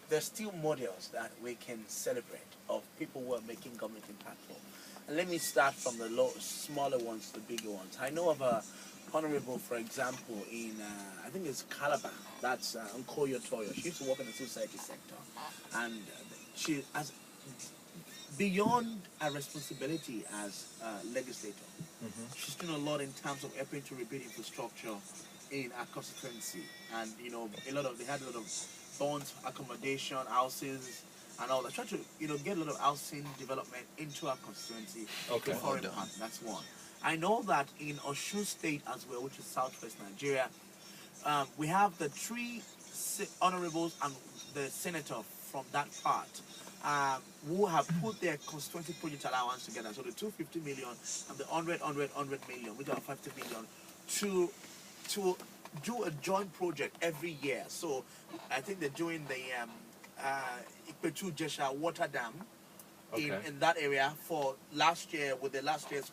there's still models that we can celebrate of people who are making government impactful. And let me start from the smaller ones to the bigger ones. I know of a honorable, for example, in I think it's Calabar. That's Nkoyo Toyo. She used to work in the society sector, and she has beyond her responsibility as legislator. She's doing a lot in terms of helping to rebuild infrastructure in our constituency, and they had a lot of bonds, accommodation, houses, and all that. Trying to get a lot of housing development into our constituency. Okay. Before that's one. I know that in Osun State as well, which is southwest Nigeria, we have the three honorables and the senator from that part who have put their constituency project allowance together. So the 250 million and the 100 million, which are 50 million, to do a joint project every year. So I think they're doing the Ikpetu Jesha water dam in that area for last year with the last year's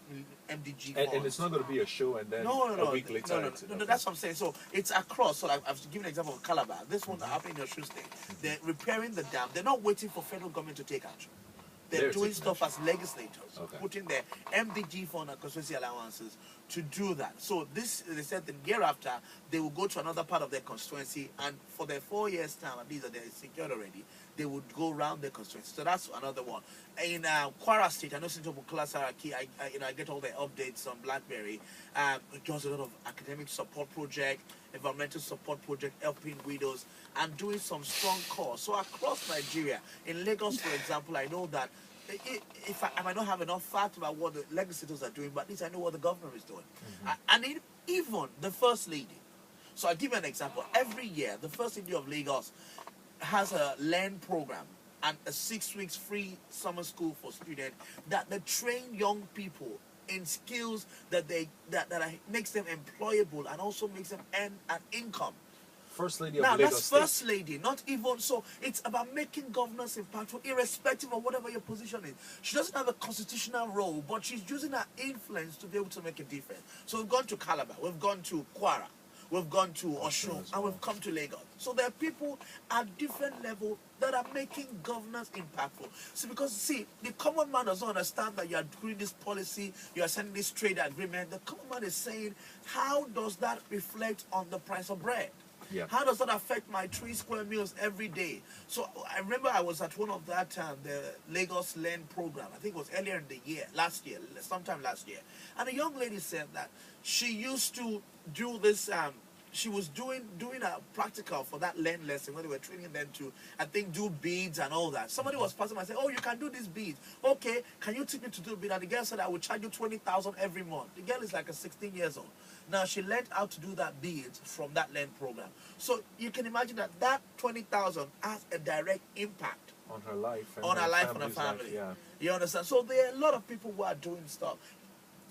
MDG funds. And it's not going to be a show and then a week later. No, that's what I'm saying. So it's across. So I've given an example of Calabar. This one happening in Osun State. They're repairing the dam. They're not waiting for federal government to take action. They're doing stuff as legislators, putting their MDG fund and constituency allowances to do that. So they said the year after, they will go to another part of their constituency, and for their 4 years' time, and these are secured already, they would go around their constituency. So that's another one. In Kwara State, I know Senator Bukola Saraki, I get all the updates on BlackBerry. It does a lot of academic support project, environmental support project, helping widows, and doing some strong cause. So across Nigeria, in Lagos, for example, I know that I might not have enough fact about what the legislators are doing, but at least I know what the governor is doing. And even the First Lady. So I'll give you an example. Every year, the First Lady of Lagos has a LEARN program and a 6 weeks free summer school for students that they train young people in skills that makes them employable and also makes them earn an income. First Lady of Now, Lagos that's State. First Lady, not even so. It's about making governance impactful, irrespective of whatever your position is. She doesn't have a constitutional role, but she's using her influence to be able to make a difference. So we've gone to Calabar, we've gone to Kwara, we've gone to Osun, and we've come to Lagos. So there are people at different levels that are making governance impactful. So because, the common man doesn't understand that you are doing this policy, you are sending this trade agreement. The common man is saying, how does that reflect on the price of bread? Yeah. How does that affect my 3 square meals every day? So I remember I was at one of that the Lagos LEARN program. I think it was earlier in the year, sometime last year. And a young lady said that she used to do this. She was doing a practical for that LEARN lesson where they were training them to, I think, do beads and all that. Somebody was passing by and said, "Oh, you can do these beads. Okay, can you teach me to do beads?" And the girl said, "I will charge you 20,000 every month." The girl is like 16 years old. Now she learned how to do that beads from that LEARN program. So you can imagine that 20,000 has a direct impact on her life, and on her life, on her family's family. life, yeah. You understand? So there are a lot of people who are doing stuff.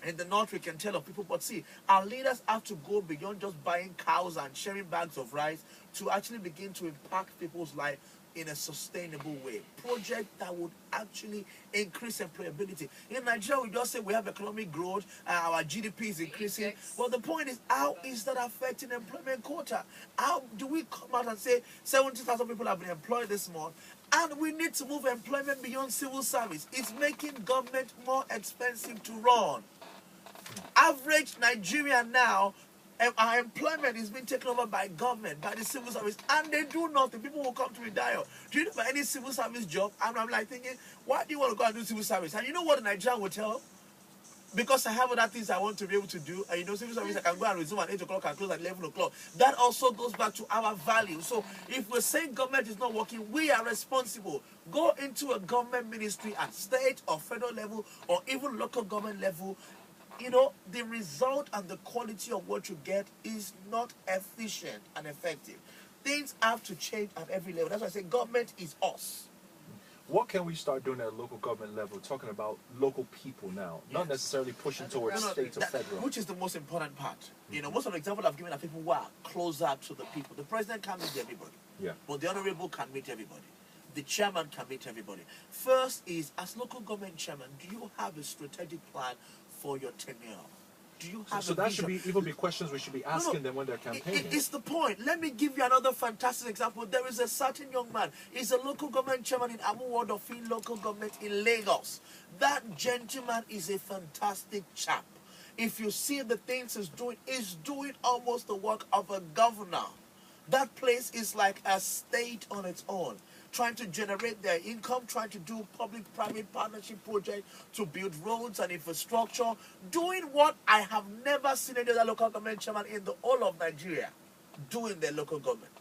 In the north, we can tell of people, but our leaders have to go beyond just buying cows and sharing bags of rice to actually begin to impact people's life in a sustainable way. Project that would actually increase employability. In Nigeria, we just say we have economic growth, our GDP is increasing. But the point is, how is that affecting employment quota? How do we come out and say 70,000 people have been employed this month? And we need to move employment beyond civil service. It's making government more expensive to run. Average Nigeria now, our employment is being taken over by government, by the civil service, and they do nothing. People will come to me, "Dayo, do you know about any civil service job?" And I'm like thinking, why do you want to go and do civil service? And you know what the Nigerian will tell? Because I have other things I want to be able to do. And civil service, I can go and resume at 8 o'clock and close at 11 o'clock. That also goes back to our value. So if we're saying government is not working, we are responsible. Go into a government ministry at state or federal level or even local government level. The result and the quality of what you get is not efficient and effective. Things have to change at every level. That's why I say government is us. What can we start doing at local government level? Talking about local people now, not necessarily pushing towards state or federal. Which is the most important part. Most of the examples I've given are people who are closer to the people. The president can't meet everybody. Yeah. But the honorable can meet everybody. The chairman can meet everybody. First is, as local government chairman, do you have a strategic plan for your tenure? Do you have So a that vision? should even be questions we should be asking them when they're campaigning. It's the point. Let me give you another fantastic example. There is a certain young man. He's a local government chairman in Amuwodofi local government in Lagos. That gentleman is a fantastic chap. If you see the things he's doing almost the work of a governor. That place is like a state on its own, trying to generate their income, trying to do public-private partnership projects to build roads and infrastructure, doing what I have never seen any other local government chairman in the whole of Nigeria do in their local government.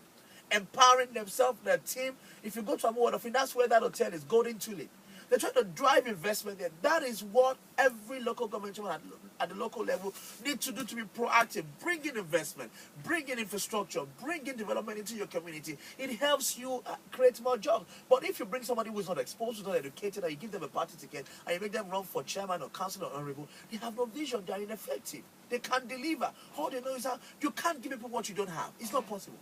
Empowering themselves, their team. If you go to Amuwodofi, that's where that hotel is, Golden Tulip. They're trying to drive investment there. That is what every local government chairman at the local level need to do to be proactive. Bring in investment, bring in infrastructure, bring in development into your community. It helps you create more jobs. But if you bring somebody who is not exposed, who's not educated, and you give them a party ticket, and you make them run for chairman or councillor or honorable, they have no vision. They are ineffective. They can't deliver. All they know is that you can't give people what you don't have. It's not possible.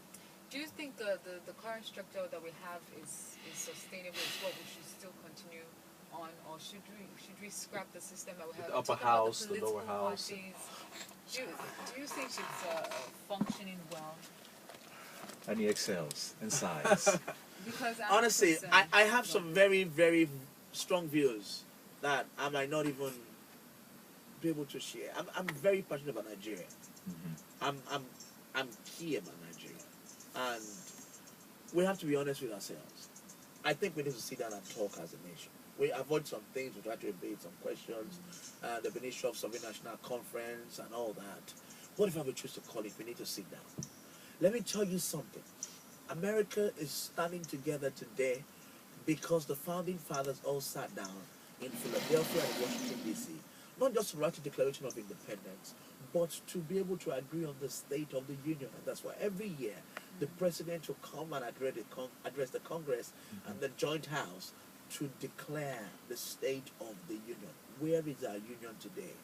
Do you think the current structure that we have is sustainable? Is what we should still continue on, or should we scrap the system that we have? The upper house, the lower house. Do you think it's functioning well? And he excels in science. Because honestly, I have some very, very strong views that I might not even be able to share. I'm very passionate about Nigeria. Mm-hmm. I'm key about Nigeria. And we have to be honest with ourselves. I think we need to sit down and talk as a nation. We avoid some things, we try to evade some questions, the Ministry of Sovereign National Conference and all that. Whatever we choose to call it, we need to sit down. Let me tell you something. America is standing together today because the founding fathers all sat down in Philadelphia and Washington, D.C., not just to write a Declaration of Independence, but to be able to agree on the State of the Union. And that's why every year the president will come and address the Congress and the Joint House to declare the State of the Union. Where is our union today?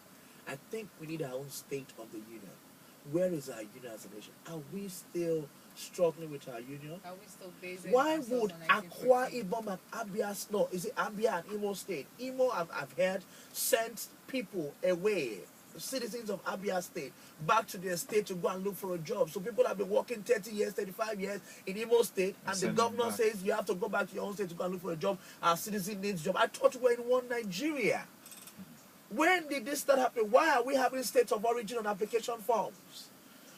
I think we need our own State of the Union. Where is our union as a nation? Are we still struggling with our union? Are we still basing Why ourselves would on Akwa 1914? Ibom and Abia, no, is it Abia and Imo State? Imo, I've heard, sent people away, citizens of Abia State, back to their state to go and look for a job. So people have been working 30 years, 35 years in Imo State, and the governor says you have to go back to your own state to go and look for a job. Our citizen needs a job. I thought we were in one Nigeria. When did this start happening? Why are we having states of origin on application forms?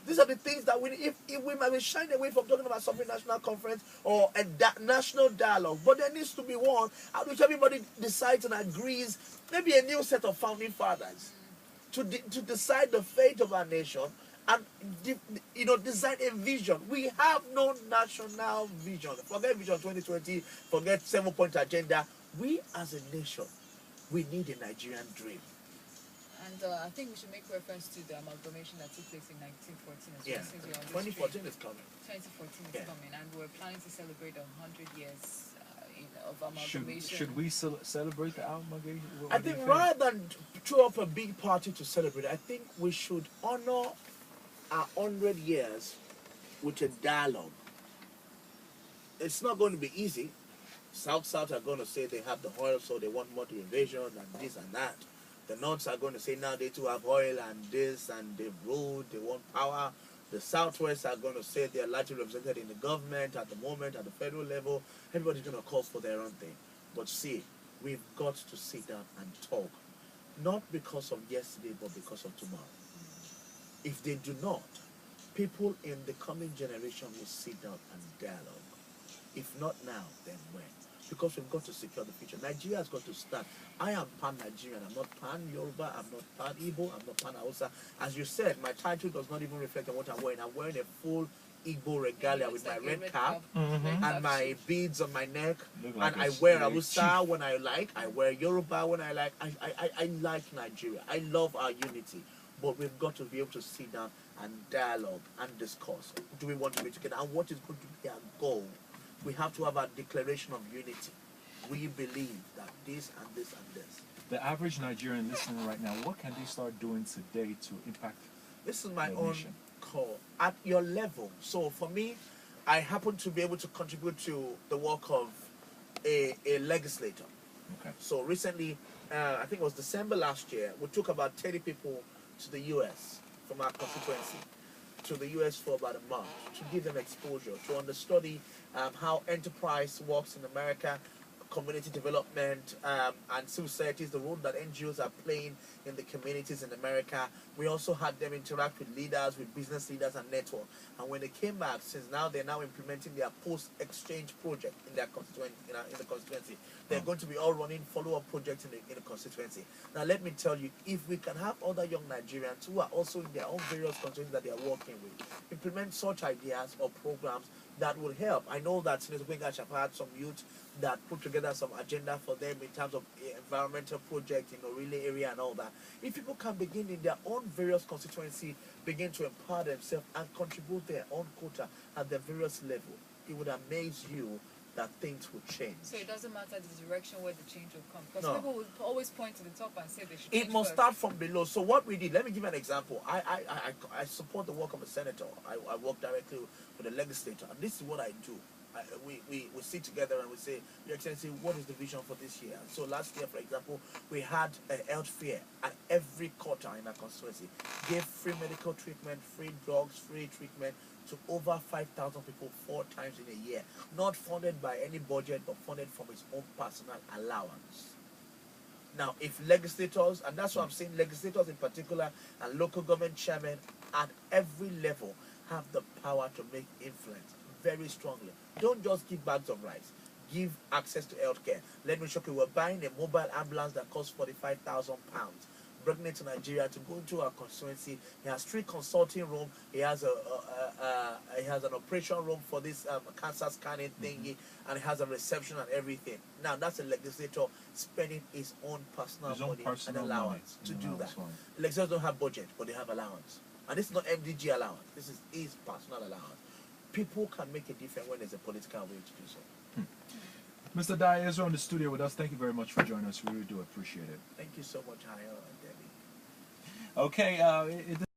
These are the things that if we might be shying away from talking about something national conference or a national dialogue, but there needs to be one at which everybody decides and agrees, maybe a new set of founding fathers, to decide the fate of our nation and design a vision. We have no national vision. Forget Vision 2020, forget 7-point agenda. We as a nation, we need a Nigerian dream. And I think we should make reference to the amalgamation that took place in 1914 as well. Yeah, Since we're on this 2014 is coming. 2014 is coming, and we're planning to celebrate 100 years of amalgamation. Should we celebrate the amalgamation? I think rather than throw up a big party to celebrate, I think we should honor our 100 years with a dialogue. It's not going to be easy. South are going to say they have the oil, so they want more invasion and this and that. The Norths are going to say now they too have oil and this and they rule, they want power. The Southwest are going to say they are largely represented in the government at the moment, at the federal level. Everybody's going to call for their own thing. But see, we've got to sit down and talk. Not because of yesterday, but because of tomorrow. If they do not, people in the coming generation will sit down and dialogue. If not now, then when? Because we've got to secure the future. Nigeria has got to stand. I am pan-Nigerian. I'm not pan-Yoruba. I'm not pan-Igbo. I'm not pan-Hausa. As you said, my title does not even reflect on what I'm wearing. I'm wearing a full Igbo regalia with my red cap and my beads on my neck. And I wear Hausa when I like. I wear Yoruba when I like. I like Nigeria. I love our unity. But we've got to be able to sit down and dialogue and discuss. Do we want to be together? And what is going to be our goal? We have to have a declaration of unity. We believe that this and this and this. The average Nigerian listening right now, what can they start doing today to impact This is my own call. At your level. So for me, I happen to be able to contribute to the work of a legislator. Okay. So recently, I think it was December last year, we took about 30 people to the US from our constituency, to the US for about a month to give them exposure, to understudy how enterprise works in America, community development, and civil societies, the role that NGOs are playing in the communities in America. We also had them interact with leaders, with business leaders and network. And when they came back, since now they're now implementing their post-exchange project in their constituency, in the constituency, they're going to be all running follow-up projects in the constituency. Now, let me tell you, if we can have other young Nigerians who are also in their own various constituencies that they are working with, implement such ideas or programs that would help. I know that Senator Gwengash have had some youth that put together some agenda for them in terms of environmental project in the relay area and all that. If people can begin in their own various constituency, begin to empower themselves and contribute their own quota at the various level, it would amaze you that things would change. So it doesn't matter the direction where the change will come, because No. people will always point to the top and say they should. It change must first. start from below. So what we did, let me give you an example. I support the work of a senator. I work directly with a legislator, and this is what I do. We sit together and we say, Your Excellency, what is the vision for this year? So last year, for example, we had a health fair at every quarter in our constituency. Gave free medical treatment, free drugs, free treatment to over 5,000 people 4 times in a year. Not funded by any budget, but funded from his own personal allowance. Now, if legislators, and that's what I'm saying, legislators in particular, and local government chairmen at every level have the power to make influence very strongly. Don't just give bags of rice. Give access to healthcare. Let me show you, we're buying a mobile ambulance that costs £45,000. Bringing it to Nigeria to go into our constituency. He has 3 consulting rooms. He has an operation room for this cancer scanning thingy, and he has a reception and everything. Now that's a legislator spending his own personal money and allowance to do that. Legislators don't have budget, but they have allowance, and this is not MDG allowance. This is his personal allowance. People can make a difference when there's a political will to do so. Mr. Dayo Israel in the studio with us. Thank you very much for joining us. We really do appreciate it. Thank you so much, Hayo and Debbie. Okay,